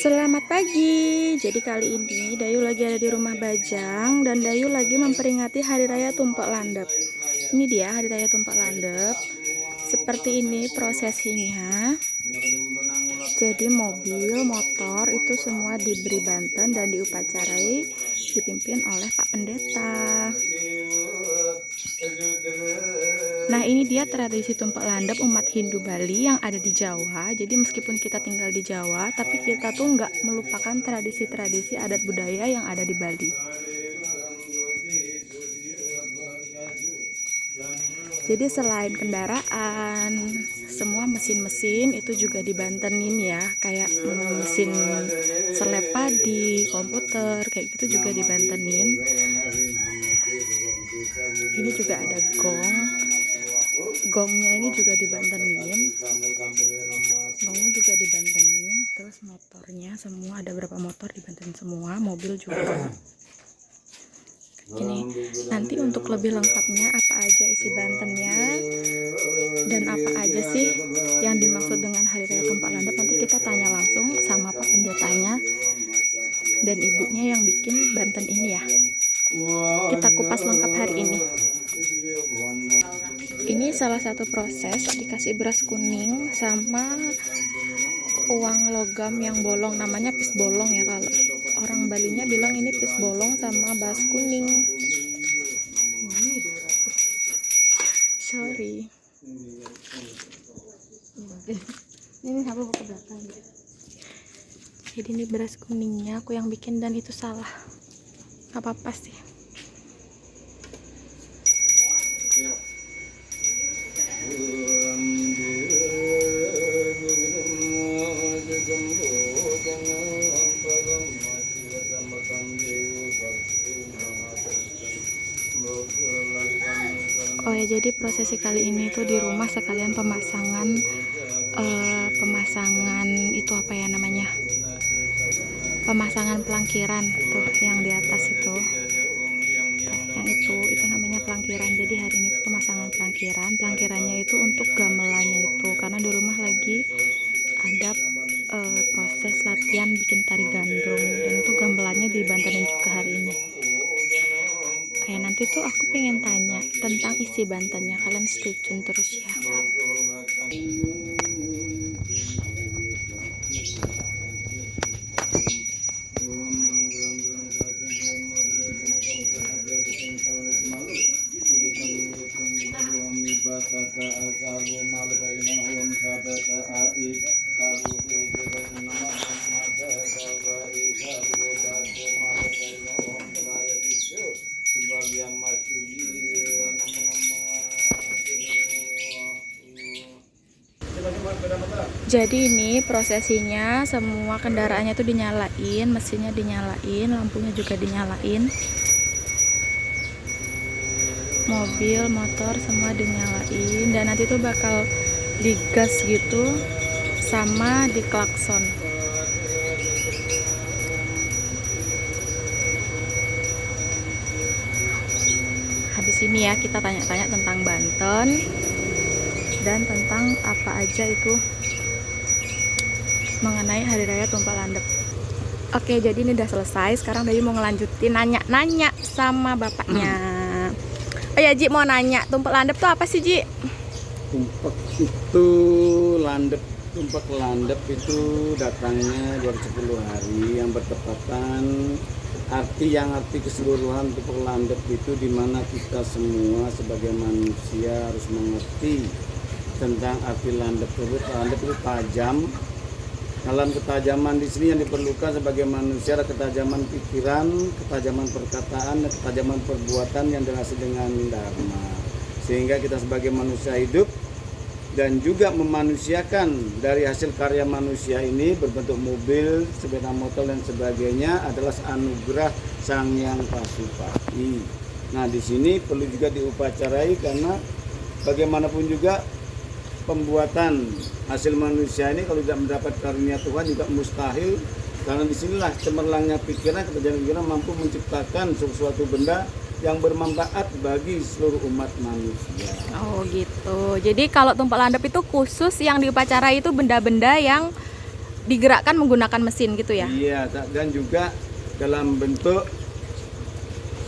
Selamat pagi. Jadi kali ini Dayu lagi ada di rumah Bajang dan Dayu lagi memperingati Hari Raya Tumpek Landep. Ini dia Hari Raya Tumpek Landep. Seperti ini prosesinya. Jadi mobil, motor itu semua diberi banten dan diupacarai dipimpin oleh Pak Pendeta. Nah, ini dia tradisi Tumpek Landep umat Hindu Bali yang ada di Jawa. Jadi meskipun kita tinggal di Jawa, tapi kita tuh nggak melupakan tradisi-tradisi adat budaya yang ada di Bali. Jadi selain kendaraan, semua mesin-mesin itu juga dibantenin ya, kayak mesin seleb padi, komputer, kayak gitu juga dibantenin. Ini juga ada gongnya ini juga dibantenin, terus motornya semua ada berapa motor dibantenin semua, mobil juga. Ini nanti untuk lebih lengkapnya apa aja isi bantennya dan apa aja sih yang dimaksud dengan Hari Raya Tumpek Landep, nanti kita tanya langsung sama Pak Pendetanya dan ibunya yang bikin banten ini ya. Kita kupas lengkap hari ini. Ini salah satu proses, dikasih beras kuning sama uang logam yang bolong, namanya pis bolong ya, kalau orang Balinya bilang ini pis bolong sama beras kuning. Sorry. Ini apa ke belakang? Jadi ini beras kuningnya aku yang bikin dan itu salah. Gak apa-apa sih. Oh ya, jadi prosesi kali ini tuh di rumah sekalian pemasangan itu apa ya namanya? Pemasangan pelangkiran tuh yang di atas itu. Yang itu namanya pelangkiran. Jadi hari ini tuh pemasangan pelangkiran. Pelangkirannya itu untuk gamelannya itu, karena di rumah lagi ada proses latihan bikin tari gandrung dan itu gamelannya dibantenin juga hari ini. Kayak nanti tuh aku pengen tanya tentang isi bantennya, kalian stay tune terus ya. Jadi ini prosesinya, semua kendaraannya tuh dinyalain, mesinnya dinyalain, lampunya juga dinyalain, mobil, motor semua dinyalain, dan nanti tuh bakal digas gitu sama diklakson. Habis ini ya kita tanya-tanya tentang Banten dan tentang apa aja itu mengenai Hari Raya Tumpek Landep. Oke, jadi ini udah selesai. Sekarang Dayu mau ngelanjutin nanya-nanya sama bapaknya. Oh ya Ji, mau nanya, Tumpek Landep tuh apa sih Ji? Tumpek itu Tumpek Landep itu datangnya 210 hari yang bertepatan. Arti keseluruhan Tumpek Landep itu dimana kita semua sebagai manusia harus mengerti tentang arti landep tersebut. Landep itu tajam. Dalam ketajaman di sini yang diperlukan sebagai manusia adalah ketajaman pikiran, ketajaman perkataan, dan ketajaman perbuatan yang dirasa dengan dharma. Sehingga kita sebagai manusia hidup dan juga memanusiakan dari hasil karya manusia ini berbentuk mobil, sepeda motor dan sebagainya adalah anugerah Sang Hyang Pasupati. Nah, di sini perlu juga diupacarai karena bagaimanapun juga pembuatan hasil manusia ini kalau tidak mendapat karunia Tuhan juga mustahil, karena disinilah cemerlangnya pikiran, ketajaman pikiran mampu menciptakan sesuatu benda yang bermanfaat bagi seluruh umat manusia. Oh gitu. Jadi kalau Tumpek Landep itu khusus yang diupacarai itu benda-benda yang digerakkan menggunakan mesin gitu ya. Iya, dan juga dalam bentuk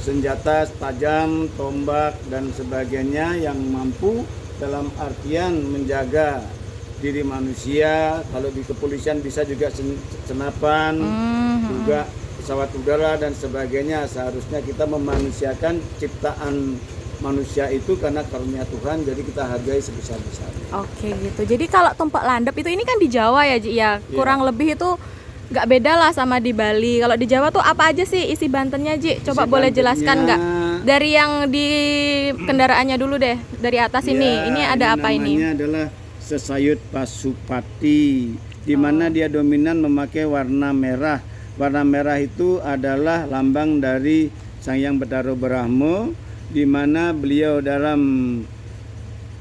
senjata tajam, tombak dan sebagainya yang mampu dalam artian menjaga diri manusia. Kalau di kepolisian bisa juga senapan, juga pesawat udara dan sebagainya. Seharusnya kita memanusiakan ciptaan manusia itu karena karunia Tuhan, jadi kita hargai sebesar-besarnya. Oke gitu. Jadi kalau tumpak landep itu ini kan di Jawa ya, Ji ya. Kurang lebih itu nggak beda lah sama di Bali. Kalau di Jawa tuh apa aja sih isi Bantennya, Ji? Coba boleh jelaskan nggak? Dari yang di kendaraannya dulu deh, dari atas ini. Ini ada apa ini? Namanya adalah sesayut Pasupati, di mana dia dominan memakai warna merah. Warna merah itu adalah lambang dari Sang Hyang Bathara Brahma, di mana beliau dalam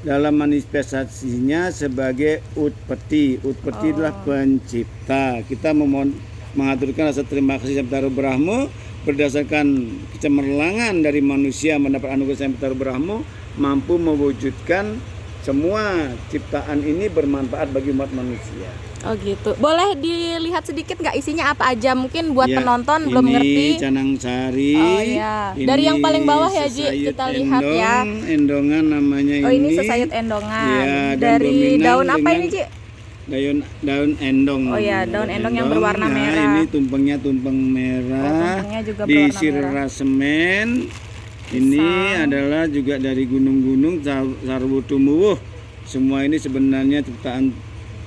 manifestasinya sebagai Utpati. Utpati adalah pencipta. Kita mengaturkan rasa terima kasih Sang Bathara Brahma berdasarkan kecemerlangan dari manusia mendapat anugerah Sang Bathara Brahma, mampu mewujudkan semua ciptaan ini bermanfaat bagi umat manusia. Oh gitu. Boleh dilihat sedikit nggak isinya apa aja? Mungkin buat penonton belum ngerti. Ini Canang Sari. Oh iya. Dari yang paling bawah ya, Ji, kita lihat ya. Endongan namanya ini. Oh ini sesayut endongan. Ya, dari daun apa ini, Ji? Daun endong. Oh ya, daun endong yang berwarna merah. Ini tumpengnya tumpeng merah. Tumpengnya juga diisi berwarna merah. semen. Ini adalah juga dari gunung-gunung Sarwutumuwuh. Semua ini sebenarnya ciptaan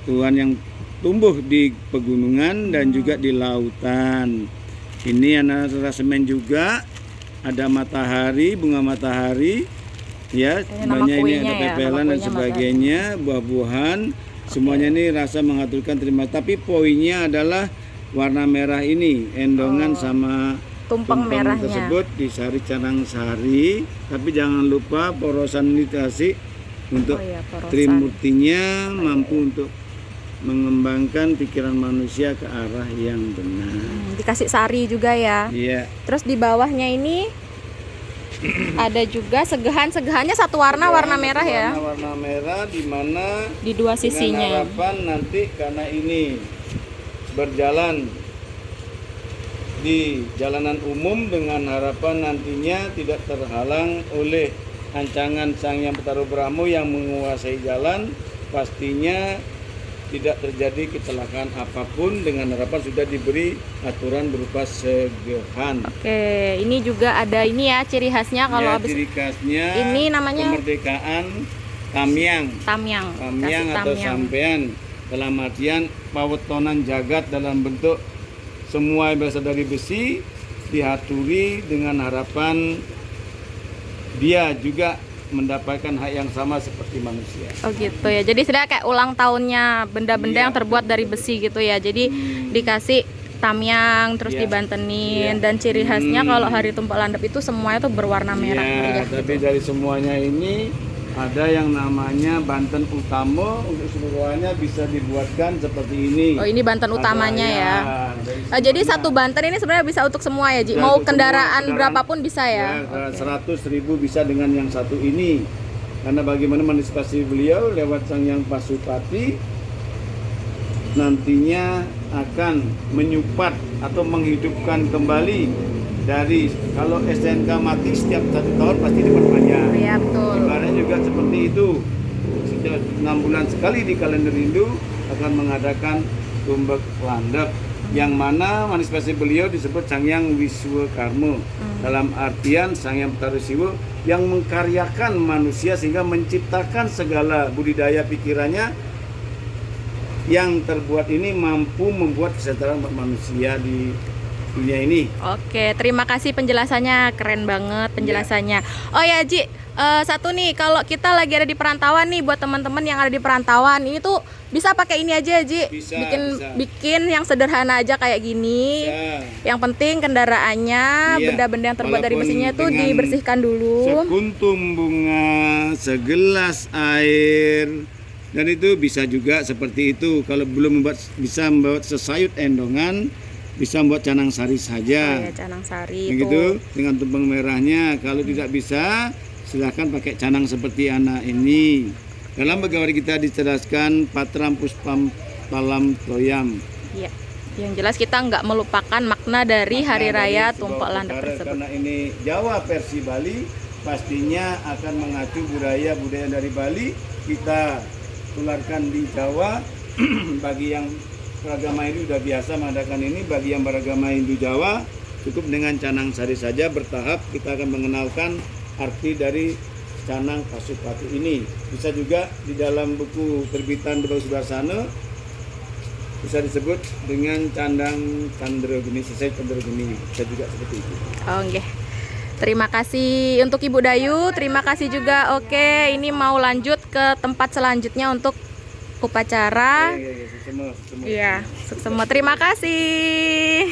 Tuhan yang tumbuh di pegunungan dan juga di lautan. Ini anak semen juga, ada matahari, bunga matahari, ya, sebenarnya ini ada pepelan dan sebagainya, buah-buahan, semuanya ini rasa mengaturkan terima. Tapi poinnya adalah warna merah ini, endongan sama tumpeng merahnya tersebut di Sari Canang Sari. Tapi jangan lupa porosan ini dikasih untuk Trimurtinya mampu untuk mengembangkan pikiran manusia ke arah yang benar. Dikasih sari juga ya. Iya. Terus di bawahnya ini ada juga segehannya satu warna, warna merah ya. Warna merah di mana di dua sisinya. Dengan harapan nanti karena ini berjalan di jalanan umum, dengan harapan nantinya tidak terhalang oleh ancangan Sang Hyang Bathara Brahma yang menguasai jalan, pastinya tidak terjadi kecelakaan apapun, dengan harapan sudah diberi aturan berupa segehan. Oke, ini juga ada ini ya ciri khasnya kalau habis ciri khasnya ini namanya kemerdekaan Tamyang atau sampean, dalam artian pawetonan jagat dalam bentuk semua yang berasal dari besi dihaturi dengan harapan dia juga mendapatkan hak yang sama seperti manusia. Oh gitu ya. Jadi sudah kayak ulang tahunnya benda-benda yang terbuat dari besi gitu ya. Jadi dikasih tamyang terus dibantenin dan ciri khasnya kalau hari tumpak landep itu semuanya tuh berwarna merah meriah. Tapi gitu. Dari semuanya ini ada yang namanya Banten Utama, untuk seluruhannya bisa dibuatkan seperti ini. Oh ini Banten utamanya ya. Jadi satu Banten ini sebenarnya bisa untuk semua ya, Ji. Mau kendaraan berapapun bisa ya. 100.000 bisa dengan yang satu ini. Karena bagaimana manifestasi beliau lewat Sang Hyang Pasupati nantinya akan menyupat atau menghidupkan kembali dari, kalau STNK mati setiap 1 tahun pasti diperpanjang. Iya betul. Ibaratnya juga seperti itu. Setiap 6 bulan sekali di kalender Hindu akan mengadakan tumbak landep, yang mana manifestasi beliau disebut Sang Hyang Wiswakarma. Dalam artian Sang Hyang Bathara Siwa yang mengkaryakan manusia sehingga menciptakan segala budidaya pikirannya yang terbuat ini mampu membuat kesejahteraan manusia di dunia ini. Oke, terima kasih penjelasannya, keren banget penjelasannya. Oh ya Ji, satu nih, kalau kita lagi ada di perantauan nih, buat teman-teman yang ada di perantauan ini tuh bisa pakai ini aja Ji, bikin yang sederhana aja kayak gini. Yang penting kendaraannya, benda-benda yang terbuat dari besinya tuh dibersihkan dulu. Sekuntum bunga, segelas air, dan itu bisa juga seperti itu. Kalau belum bisa membuat sesayut endongan, bisa membuat canang sari saja. Oh ya, canang sari gitu, dengan tumpeng merahnya. Kalau tidak bisa, silahkan pakai canang seperti anak ini. Dalam Bhagavad kita dijelaskan patram puspam palam toyam, Iya. Yang jelas kita nggak melupakan makna dari hari raya Dari Tumpek sebuah Landep perkara, tersebut. karena ini Jawa versi Bali, pastinya akan mengacu budaya dari Bali kita tularkan di Jawa. Bagi yang beragama Hindu sudah biasa mengadakan ini, bagi yang beragama Hindu Jawa cukup dengan canang sari saja. Bertahap kita akan mengenalkan arti dari canang Pasupati ini. Bisa juga di dalam buku terbitan Dewa Sudarsana bisa disebut dengan candang Candrageni, sisai Candrageni, bisa juga seperti itu. Oke. Terima kasih untuk Ibu Dayu, terima kasih juga. Oke, ini mau lanjut ke tempat selanjutnya untuk upacara. Iya, Iya, semua. Terima kasih.